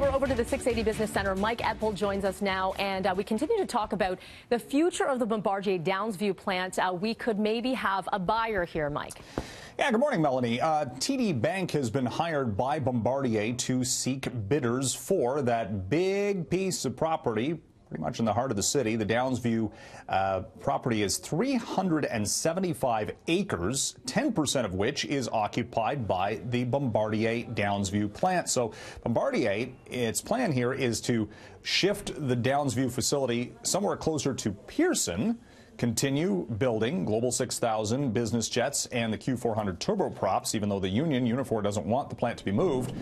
We're over to the 680 Business Center. Mike Epple joins us now, and we continue to talk about the future of the Bombardier Downsview plant. We could maybe have a buyer here, Mike. Yeah, good morning, Melanie. TD Bank has been hired by Bombardier to seek bidders for that big piece of property pretty much in the heart of the city. The Downsview property is 375 acres, 10% of which is occupied by the Bombardier Downsview plant. So Bombardier, its plan here is to shift the Downsview facility somewhere closer to Pearson, continue building Global 6000 business jets and the Q400 turboprops, even though the union, Unifor, doesn't want the plant to be moved,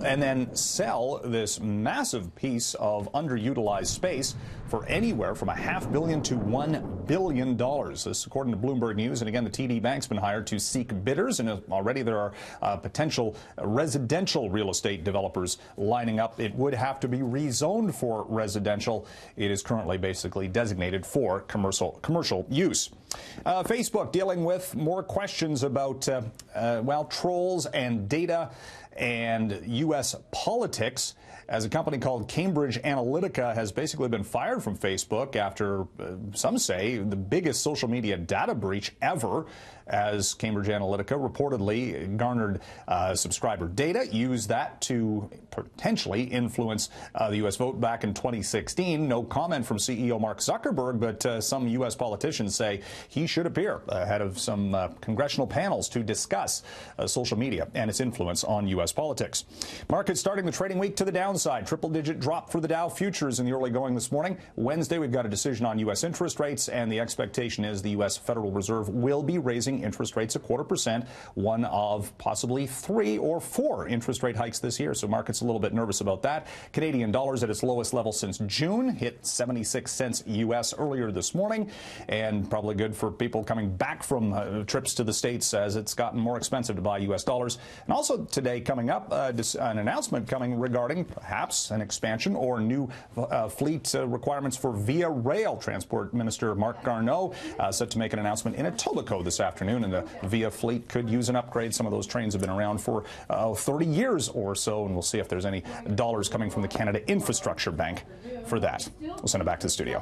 and then sell this massive piece of underutilized space for anywhere from $500 million to $1 billion. This, according to Bloomberg News. And again, the TD Bank's been hired to seek bidders, and already there are potential residential real estate developers lining up. It would have to be rezoned for residential. It is currently basically designated for commercial use. Facebook dealing with more questions about, trolls and data and U.S. politics, as a company called Cambridge Analytica has basically been fired from Facebook after, some say, the biggest social media data breach ever, as Cambridge Analytica reportedly garnered subscriber data, used that to potentially influence the U.S. vote back in 2016. No comment from CEO Mark Zuckerberg, but some U.S. politicians say he should appear ahead of some congressional panels to discuss social media and its influence on U.S. politics. Markets starting the trading week to the downside. Triple-digit drop for the Dow futures in the early going this morning. Wednesday, we've got a decision on U.S. interest rates, and the expectation is the U.S. Federal Reserve will be raising interest rates 0.25%, one of possibly 3 or 4 interest rate hikes this year. So markets a little bit nervous about that. Canadian dollars at its lowest level since June, hit 76 cents U.S. earlier this morning, and probably good for people coming back from trips to the States as it's gotten more expensive to buy U.S. dollars. And also today coming up, an announcement coming regarding perhaps an expansion or new fleet requirements for via rail. Transport Minister Marc Garneau set to make an announcement in Etobicoke this afternoon, and the via fleet could use an upgrade. Some of those trains have been around for 30 years or so, and we'll see if there's any dollars coming from the Canada Infrastructure Bank for that. We'll send it back to the studio.